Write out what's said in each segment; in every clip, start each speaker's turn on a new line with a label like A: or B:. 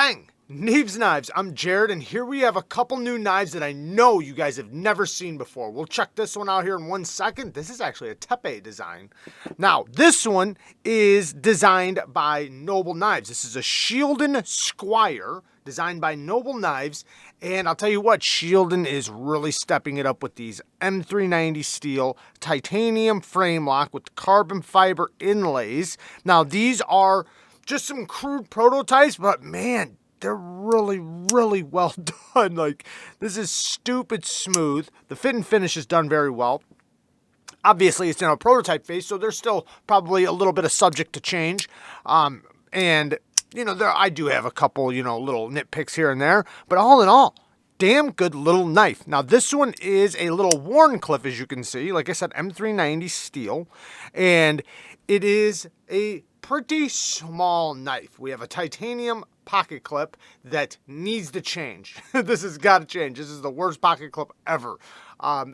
A: Gang, Neeves Knives, I'm Jared, and here we have a couple new knives that I know you guys have never seen before. We'll check this one out here in 1 second. This is actually a Tepe design. Now, this one is designed by Noble Knives. This is a Shieldon Squire, designed by Noble Knives, and I'll tell you what, Shieldon is really stepping it up with these M390 steel titanium frame lock with carbon fiber inlays. Now, these are just some crude prototypes, but man, they're really, really well done. Like, this is stupid smooth. The fit and finish is done very well. Obviously, it's in a prototype phase, so there's still probably a little bit of subject to change. And, you know, I do have a couple, you know, little nitpicks here and there. But all in all, damn good little knife. Now, this one is a little Wharncliffe, as you can see. Like I said, M390 steel. And it is a pretty small knife. We have a titanium pocket clip that needs to change. This has got to change. This is the worst pocket clip ever.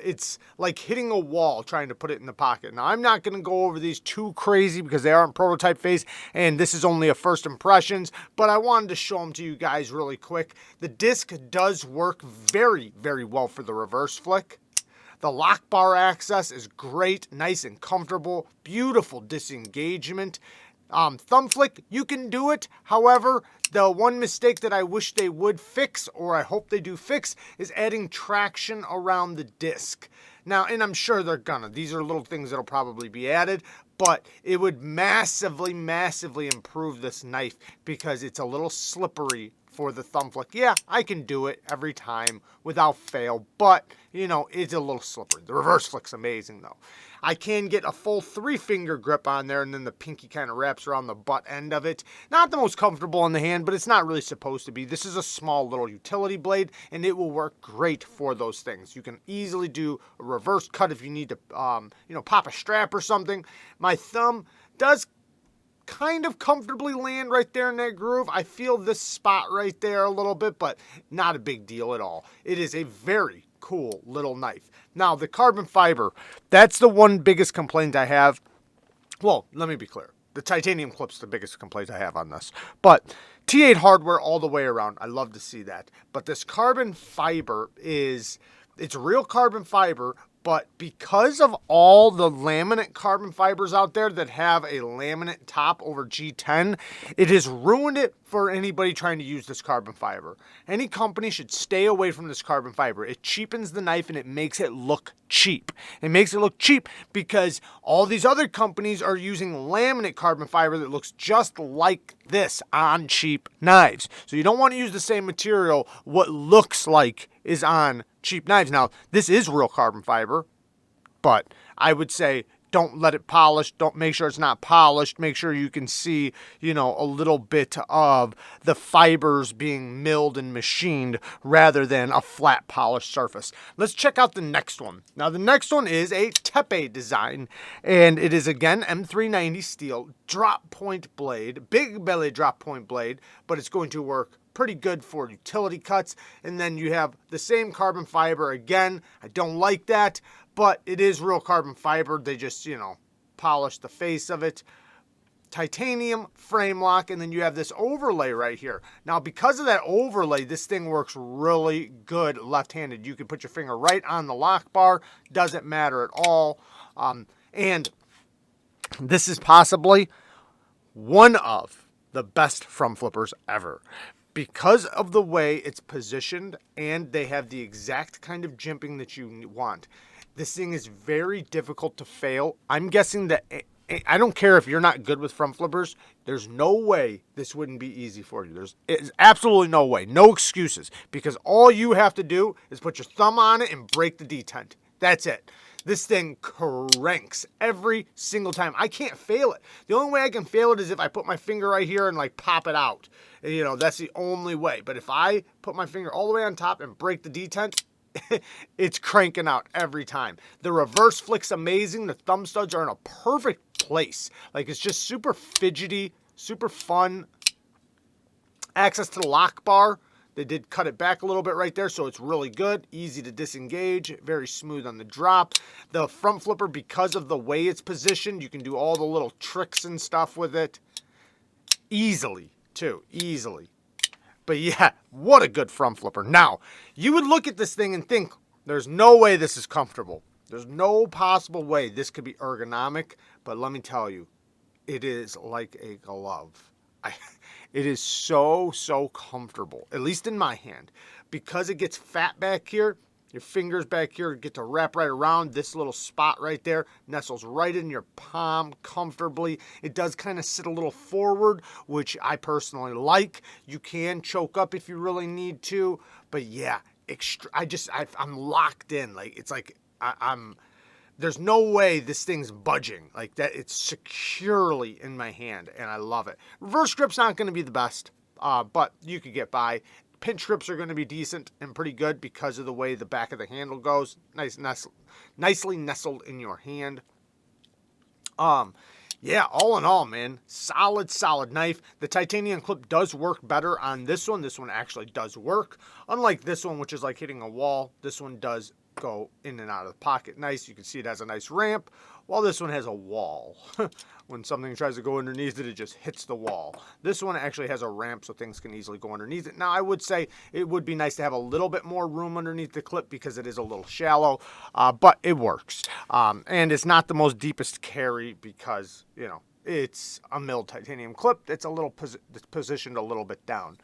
A: It's like hitting a wall trying to put it in the pocket. Now, I'm not going to go over these too crazy because they are in prototype phase and this is only a first impressions, but I wanted to show them to you guys really quick. The disc does work very, very well for the reverse flick. The lock bar access is great, nice and comfortable, beautiful disengagement. Thumb flick, you can do it. However, the one mistake that I wish they would fix, or I hope they do fix, is adding traction around the disc. Now, and I'm sure they're gonna. These are little things that'll probably be added, but it would massively, massively improve this knife because it's a little slippery for the thumb flick. Yeah, I can do it every time without fail, but, you know, it's a little slippery. The reverse flick's amazing, though. I can get a full 3-finger grip on there, and then the pinky kind of wraps around the butt end of it. Not the most comfortable in the hand, but it's not really supposed to be. This is a small little utility blade, and it will work great for those things. You can easily do a reverse cut if you need to, you know, pop a strap or something. My thumb does kind of comfortably land right there in that groove. I feel this spot right there a little bit, but not a big deal at all. It is a very cool little knife. Now, the carbon fiber, that's the one biggest complaint I have. Well, let me be clear. The titanium clip's the biggest complaint I have on this. But T8 hardware all the way around. I love to see that. But this carbon fiber it's real carbon fiber, but because of all the laminate carbon fibers out there that have a laminate top over G10, it has ruined it for anybody trying to use this carbon fiber. Any company should stay away from this carbon fiber. It cheapens the knife and it makes it look cheap. It makes it look cheap because all these other companies are using laminate carbon fiber that looks just like this on cheap knives. So you don't want to use the same material what looks like is on cheap knives. Now, this is real carbon fiber, but I would say don't let it polish. Don't make sure it's not polished. Make sure you can see, you know, a little bit of the fibers being milled and machined rather than a flat polished surface. Let's check out the next one. Now, the next one is a Tepe design, and it is again M390 steel drop point blade, big belly drop point blade, but it's going to work pretty good for utility cuts. And then you have the same carbon fiber again. I don't like that, but it is real carbon fiber. They just, you know, polish the face of it. Titanium frame lock, and then you have this overlay right here. Now, because of that overlay, this thing works really good left-handed. You can put your finger right on the lock bar. Doesn't matter at all. And this is possibly one of the best front flippers ever. Because of the way it's positioned and they have the exact kind of jimping that you want. This thing is very difficult to fail. I'm guessing that, I don't care if you're not good with front flippers, there's no way this wouldn't be easy for you. There's absolutely no way, no excuses. Because all you have to do is put your thumb on it and break the detent. That's it. This thing cranks every single time. I can't fail it. The only way I can fail it is if I put my finger right here and like pop it out. You know, that's the only way. But if I put my finger all the way on top and break the detent, it's cranking out every time. The reverse flick's amazing. The thumb studs are in a perfect place. Like, it's just super fidgety, super fun. Access to the lock bar. They did cut it back a little bit right there, so it's really good. Easy to disengage, very smooth on the drop. The front flipper, because of the way it's positioned, you can do all the little tricks and stuff with it. Easily, too, easily. But yeah, what a good front flipper. Now, you would look at this thing and think, there's no way this is comfortable. There's no possible way this could be ergonomic. But let me tell you, it is like a glove. It is so comfortable, at least in my hand. Because it gets fat back here, your fingers back here get to wrap right around this little spot right there, nestles right in your palm comfortably. It does kind of sit a little forward, which I personally like. You can choke up if you really need to, but yeah, I'm locked in. Like, it's like there's no way this thing's budging like that. It's securely in my hand, and I love it. Reverse grip's not going to be the best, but you could get by. Pinch grips are going to be decent and pretty good because of the way the back of the handle goes. Nicely nestled in your hand. Yeah, all in all, man, solid knife. The titanium clip does work better on this one. This one actually does work. Unlike this one, which is like hitting a wall, this one does go in and out of the pocket nice. You can see it has a nice ramp, while this one has a wall. When something tries to go underneath it, it just hits the wall. This one actually has a ramp so things can easily go underneath it. Now, I would say it would be nice to have a little bit more room underneath the clip because it is a little shallow, but it works. And it's not the most deepest carry because, you know, it's a milled titanium clip. It's a little positioned a little bit down.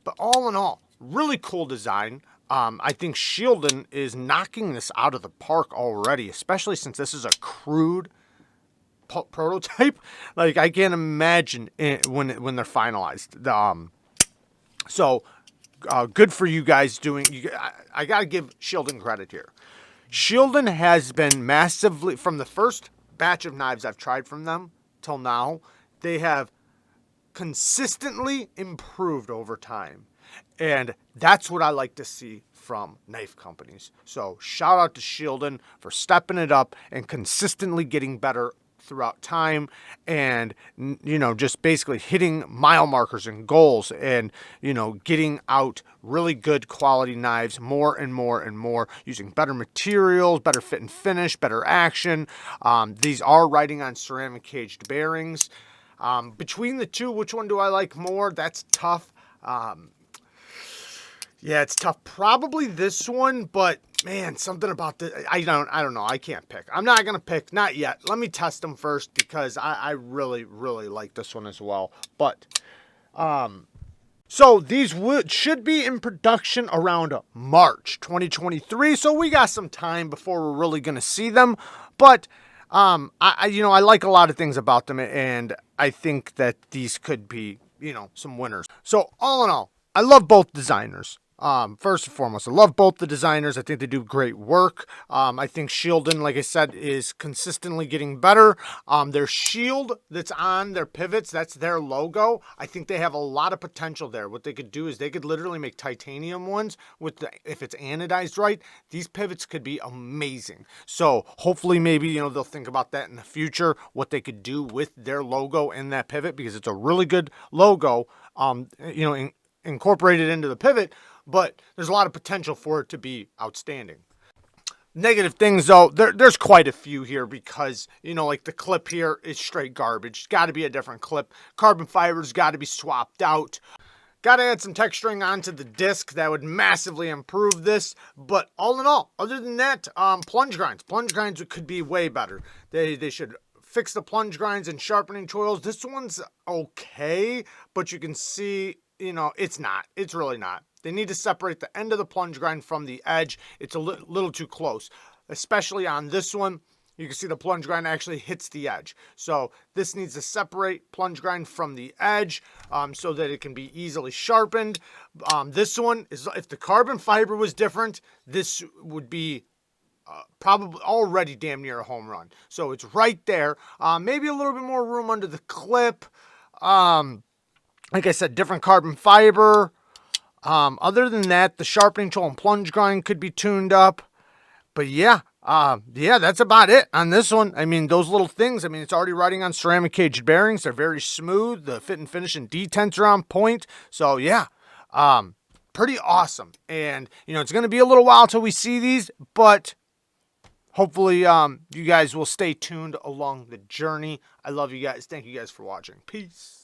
A: But all in all, really cool design. I think Shieldon is knocking this out of the park already, especially since this is a crude prototype. Like, I can't imagine when they're finalized. So good for you guys doing. I gotta give Shieldon credit here. Shieldon has been massively, from the first batch of knives I've tried from them till now, they have consistently improved over time. And that's what I like to see from knife companies. So shout out to Shieldon for stepping it up and consistently getting better throughout time, and, you know, just basically hitting mile markers and goals, and, you know, getting out really good quality knives more and more, using better materials, better fit and finish, better action. These are riding on ceramic caged bearings. Between the two, which one do I like more? That's tough. Yeah, it's tough. Probably this one, but man, something about this, I don't know. I can't pick. I'm not gonna pick, not yet. Let me test them first because I really like this one as well. But so these should be in production around March 2023. So we got some time before we're really gonna see them. But I like a lot of things about them, and I think that these could be, you know, some winners. So all in all, I love both designers. First and foremost, I love both the designers. I think they do great work. I think Shieldon, like I said, is consistently getting better. Their shield that's on their pivots, that's their logo. I think they have a lot of potential there. What they could do is they could literally make titanium ones with if it's anodized right. These pivots could be amazing. So hopefully maybe, you know, they'll think about that in the future, what they could do with their logo in that pivot, because it's a really good logo, you know, incorporated into the pivot. But there's a lot of potential for it to be outstanding. Negative things, though, there's quite a few here because, you know, like the clip here is straight garbage. It's got to be a different clip. Carbon fiber's got to be swapped out. Got to add some texturing onto the disc. That would massively improve this. But all in all, other than that, plunge grinds. Plunge grinds could be way better. They should fix the plunge grinds and sharpening choils. This one's okay, but you can see, you know, it's not. It's really not. They need to separate the end of the plunge grind from the edge. It's a little too close, especially on this one. You can see the plunge grind actually hits the edge. So this needs to separate plunge grind from the edge so that it can be easily sharpened. This one is, if the carbon fiber was different, this would be probably already damn near a home run. So it's right there. Maybe a little bit more room under the clip. Like I said, different carbon fiber. Other than that, the sharpening tool and plunge grind could be tuned up. But yeah, that's about it on this one. I mean, those little things, I mean, it's already riding on ceramic caged bearings. They're very smooth. The fit and finish and detents are on point. So yeah, pretty awesome. And, you know, it's going to be a little while till we see these, but hopefully you guys will stay tuned along the journey. I love you guys. Thank you guys for watching. Peace.